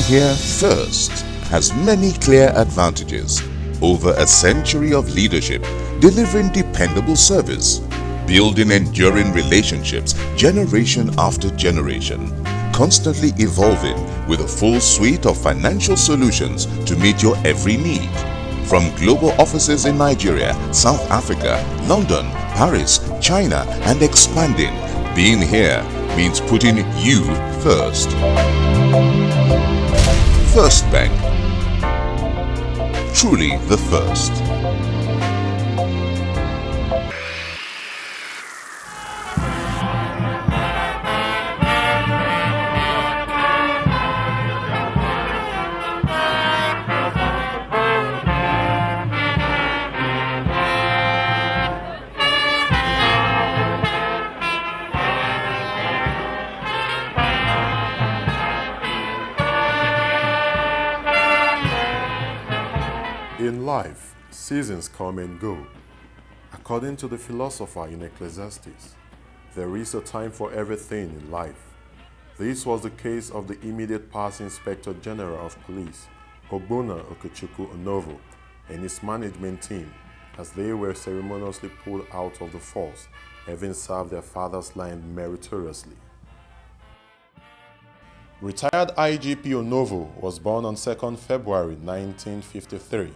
here first has many clear advantages. Over a century of leadership, delivering dependable service, building enduring relationships generation after generation, constantly evolving with a full suite of financial solutions to meet your every need. From global offices in Nigeria, South Africa, London, Paris, China, and expanding, being here means putting you first. First Bank. Truly the first. In life, seasons come and go. According to the philosopher in Ecclesiastes, there is a time for everything in life. This was the case of the immediate past Inspector General of Police, Ogbonna Onovo, and his management team, as they were ceremoniously pulled out of the force, having served their father's land meritoriously. Retired IGP Onovo was born on 2nd February 1953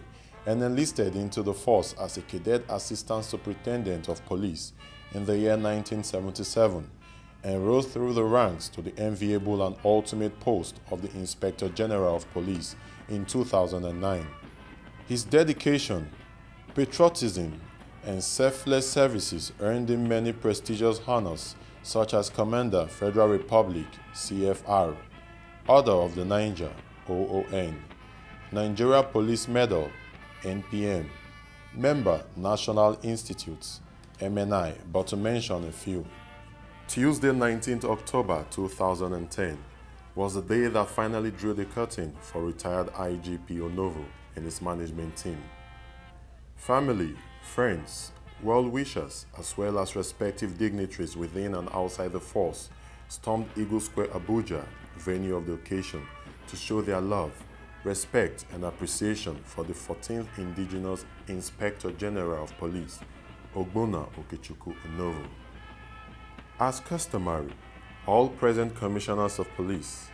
and enlisted into the force as a cadet assistant superintendent of police in the year 1977 and rose through the ranks to the enviable and ultimate post of the Inspector General of Police in 2009. His dedication, patriotism, and selfless services earned him many prestigious honors such as Commander, Federal Republic, CFR, Order of the Niger, OON, Nigeria Police Medal, NPM, Member, National Institutes, MNI, but to mention a few. Tuesday, 19th October 2010 was the day that finally drew the curtain for retired IGP Onovo and his management team. Family, friends, well-wishers, as well as respective dignitaries within and outside the force stormed Eagle Square, Abuja, venue of the occasion, to show their love, respect, and appreciation for the 14th Indigenous Inspector General of Police, Ogbonna Onovo. As customary, all present Commissioners of Police,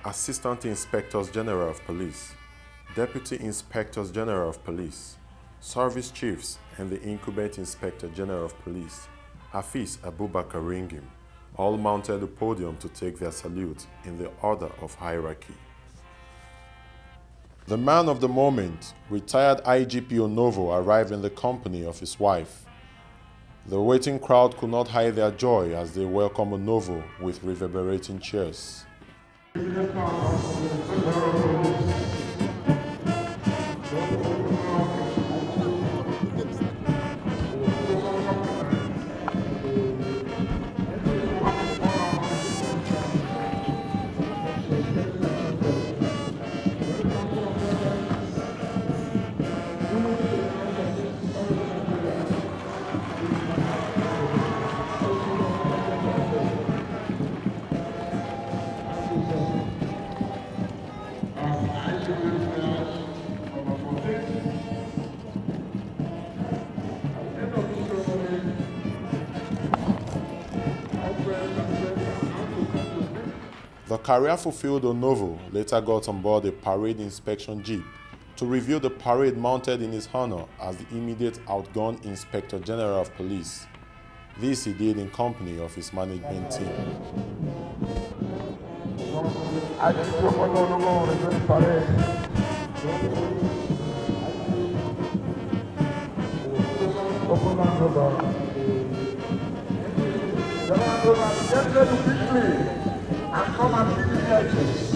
Assistant Inspectors General of Police, Deputy Inspectors General of Police, Service Chiefs, and the Incumbent Inspector General of Police, Hafiz Abubakar Ringim, all mounted the podium to take their salute in the order of hierarchy. The man of the moment, retired IGP Onovo, arrived in the company of his wife. The waiting crowd could not hide their joy as they welcomed Onovo with reverberating cheers. The career-fulfilled Onovo later got on board a parade inspection jeep to review the parade mounted in his honor as the immediate outgone Inspector General of Police. This he did in company of his management team. And come and see the judges.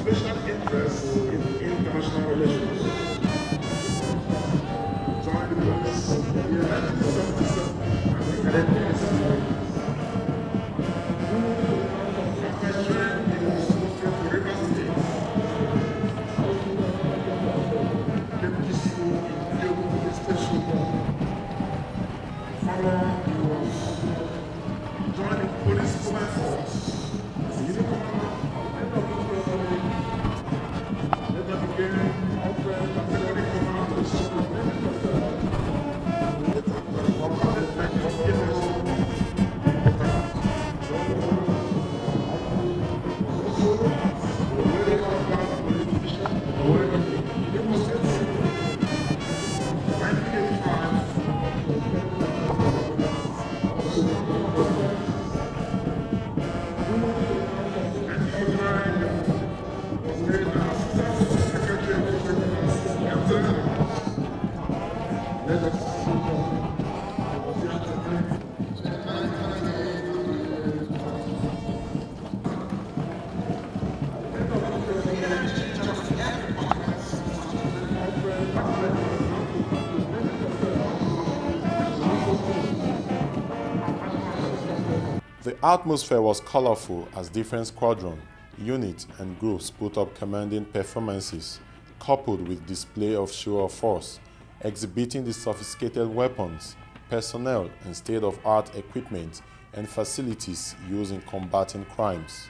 special interest in international relations. Joined the police in 1977 as a cadet officer. After joining the Muslim State River State, deputy CEO in field police station. Following he was joined the police mobile force as a unit commander. Later became category commander to superintendent. Later commanded 19 units. The atmosphere was colorful as different squadron, units and groups put up commanding performances, coupled with display of show of force, exhibiting the sophisticated weapons, personnel and state-of-art equipment and facilities used in combating crimes.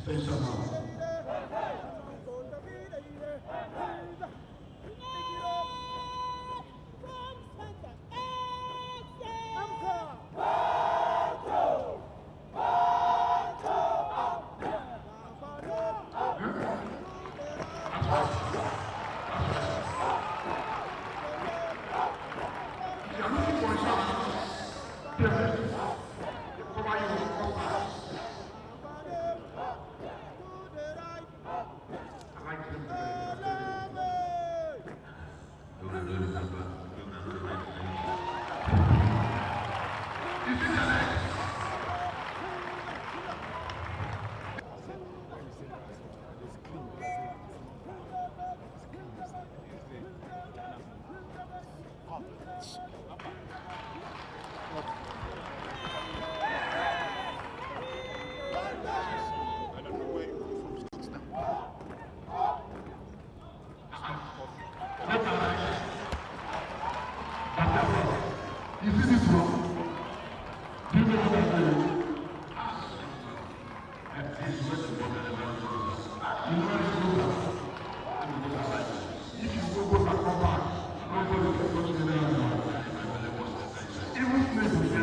sensational. You see this one? Do you know what I'm saying? You know it's over. If you go back, come back. Nobody can go to the next one. Even Smith will say,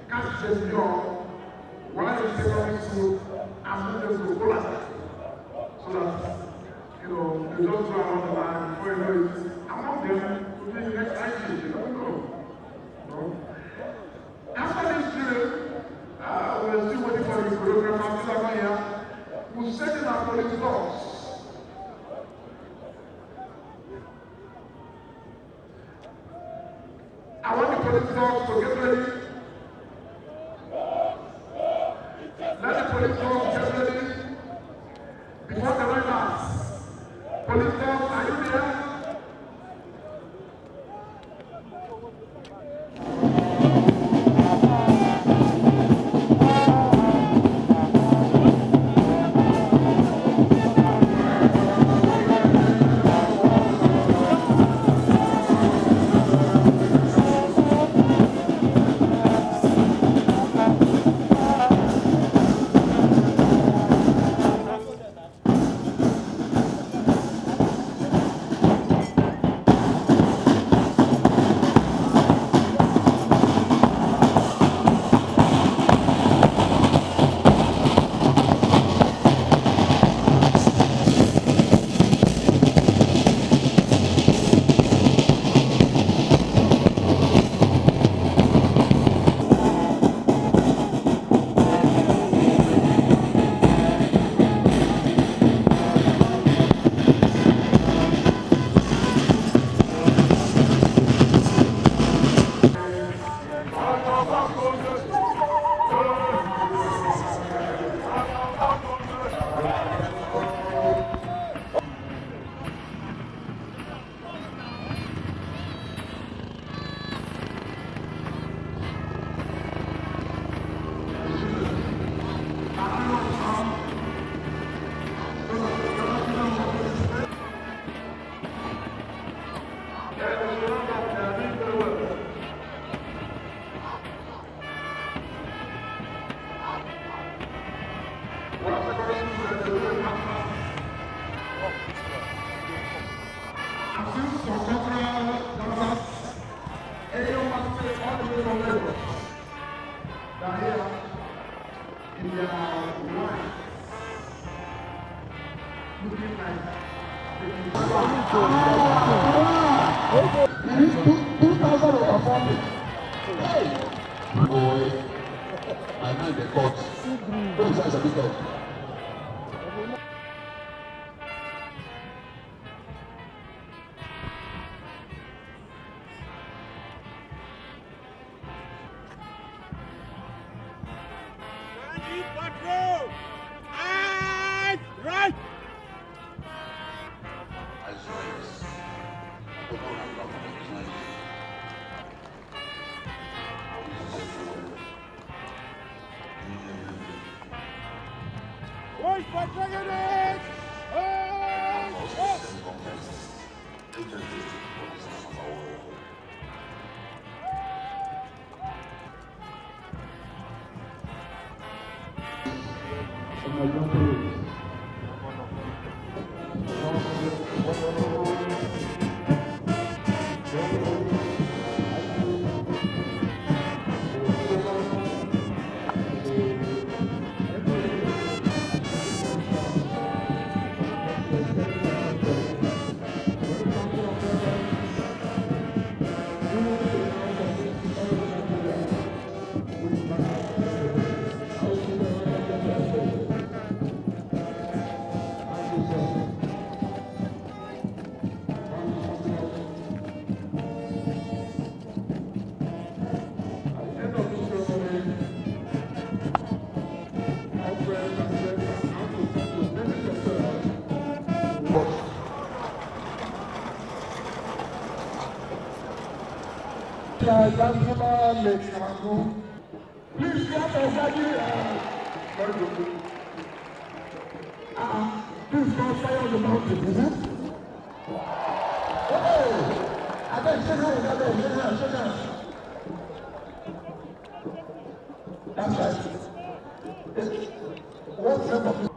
can't say beyond. Why is secondary school and middle school PULLOUT? So that, you know, you don't go around the line before you know it. Among them will be the next IG, you don't know. No? After this drill, we're still waiting for the choreographer to come here. We'll send in our police dogs. I want the police dogs to get ready. Let the police dogs get ready before the riders. Police dogs, are you there? I know the court. Those guys are big up. Right! Wait for Dragonets! Nigerian police. Please get please don't fire on the mountain, is it? I bet shake hands, shake hands. That's right. What's the name of it?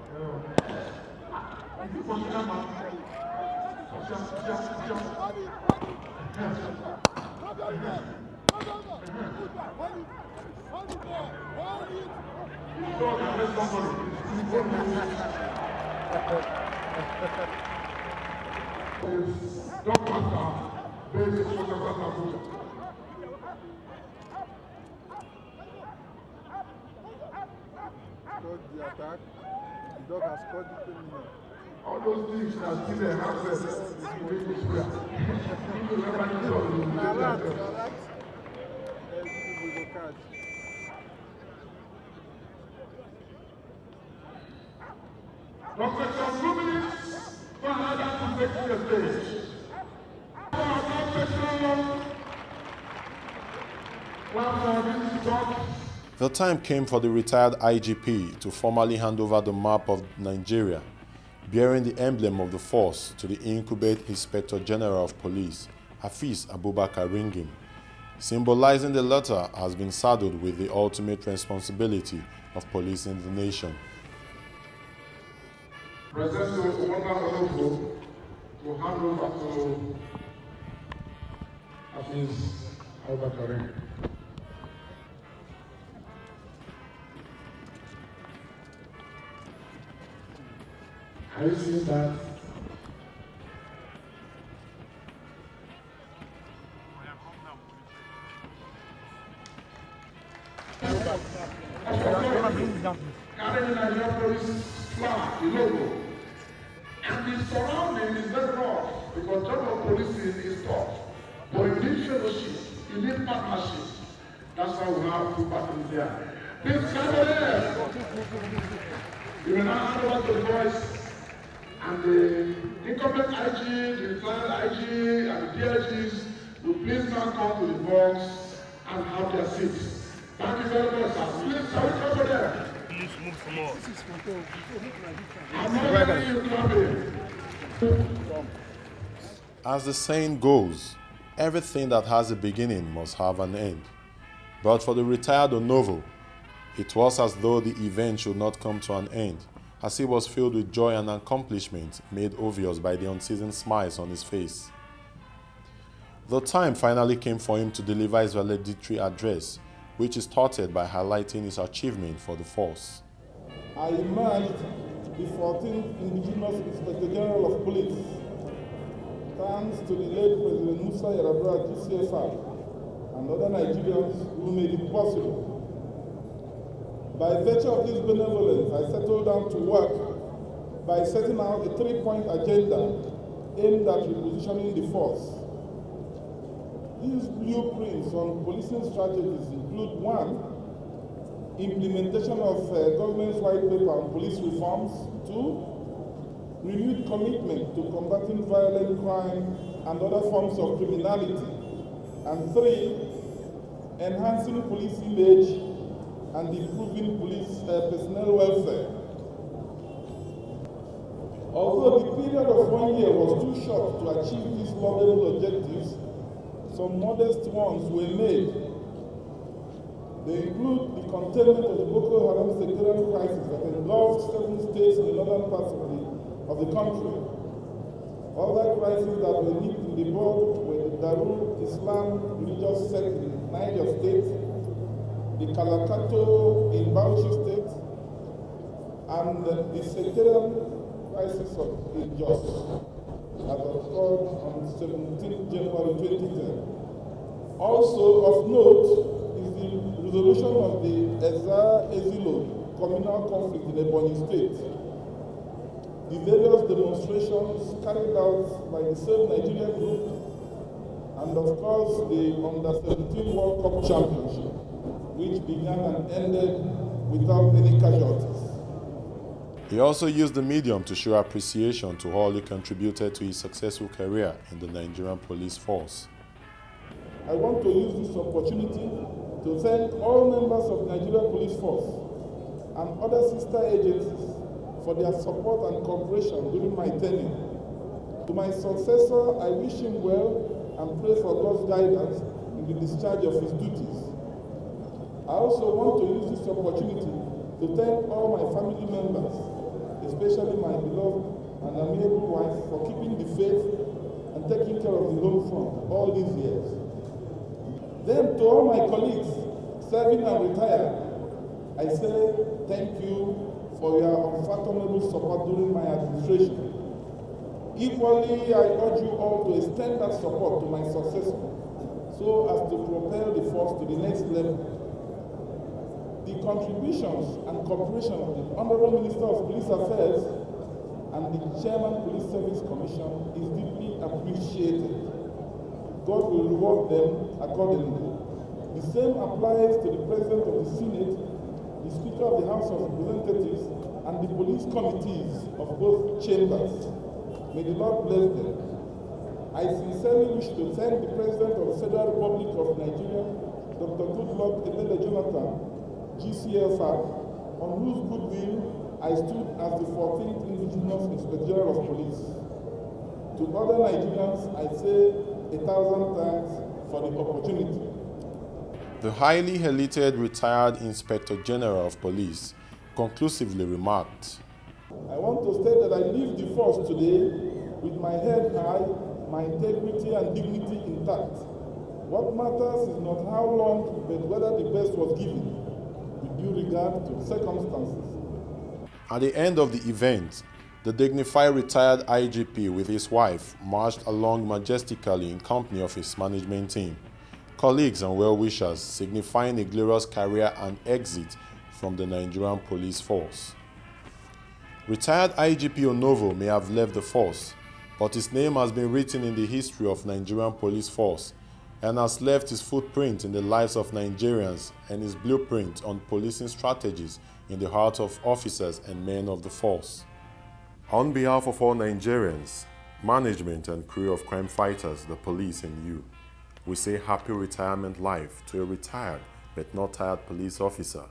The attack. The dog has scored the criminal. All those things that still they have them. Dr. Some 2 minutes for another to take the stage. The time came for the retired IGP to formally hand over the map of Nigeria, bearing the emblem of the force, to the incumbent Inspector General of Police, Hafiz Abubakar Ringim. Symbolizing the latter has been saddled with the ultimate responsibility of policing the nation. President Ogbonna Onovo to hand over to Hafiz Abubakar Ringim. Are you seeing that? Carrying the Nigerian police flag, the logo. And the surrounding is very rough because job of policing is tough. But you need fellowship, you need partnership. That's why we have two parties there. Please stand there. You will now hand over to the boys. And the incumbent IG, the retired IG, and the DIGs will please now come to the box and have their seats. Thank you very much, sir. Please, shall we come to them? Please move some more. I'm not letting you come in. As the saying goes, everything that has a beginning must have an end. But for the retired Onovo, it was as though the event should not come to an end, as he was filled with joy and accomplishment made obvious by the unceasing smiles on his face. The time finally came for him to deliver his valedictory address, which is started by highlighting his achievement for the force. I emerged the 14th Indigenous Inspector General of Police, thanks to the late President Musa Yar'Adua GCFR and other Nigerians who made it possible. By virtue of this benevolence, I settled down to work by setting out a 3-point agenda aimed at repositioning the force. These blueprints on policing strategies include 1, implementation of government's white paper on police reforms, 2, renewed commitment to combating violent crime and other forms of criminality, and 3, enhancing police image and improving police personnel welfare. Although the period of 1 year was too short to achieve these laudable objectives, some modest ones were made. They include the containment of the Boko Haram sectarian crisis that engulfed 7 states in the northern parts of the country. Other crises that were nipped in the bud were the Darul Islam religious sect in Niger State, the Kalakato in Bauchi State, and the sectarian crisis in Jos that occurred on 17 January 2010. Also of note is the resolution of the Ezza-Ezilo communal conflict in Ebonyi State. The various demonstrations carried out by the Save Nigeria group, and of course the Under-17 World Cup Championship, which began and ended without any casualties. He also used the medium to show appreciation to all who contributed to his successful career in the Nigerian police force. I want to use this opportunity to thank all members of Nigeria Police Force and other sister agencies for their support and cooperation during my tenure. To my successor, I wish him well and pray for God's guidance in the discharge of his duties. I also want to use this opportunity to thank all my family members, especially my beloved and amiable wife, for keeping the faith and taking care of the home front all these years. Then to all my colleagues, serving and retired, I say thank you for your unfathomable support during my administration. Equally, I urge you all to extend that support to my successor so as to propel the force to the next level. The contributions and cooperation of the Honorable Minister of Police Affairs and the Chairman Police Service Commission is deeply appreciated. God will reward them accordingly. The same applies to the President of the Senate, the Speaker of the House of Representatives, and the police committees of both chambers. May the Lord bless them. I sincerely wish to thank the President of the Federal Republic of Nigeria, Dr. Goodluck Ebele Jonathan, GCFR, on whose goodwill I stood as the 14th Indigenous Inspector General of Police. To other Nigerians, I say 1,000 thanks for the opportunity. The highly elated retired Inspector General of Police conclusively remarked, I want to state that I leave the force today with my head high, my integrity and dignity intact. What matters is not how long, but whether the best was given, with due regard to circumstances. At the end of the event, the dignified retired IGP with his wife marched along majestically in company of his management team, colleagues and well-wishers, signifying a glorious career and exit from the Nigerian police force. Retired IGP Onovo may have left the force, but his name has been written in the history of Nigerian police force and has left his footprint in the lives of Nigerians and his blueprint on policing strategies in the heart of officers and men of the force. On behalf of all Nigerians, management and crew of crime fighters, the police and you, we say happy retirement life to a retired but not tired police officer,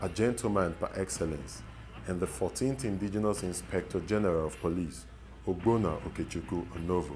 a gentleman par excellence, and the 14th Indigenous Inspector General of Police, Ogbonna Onovo.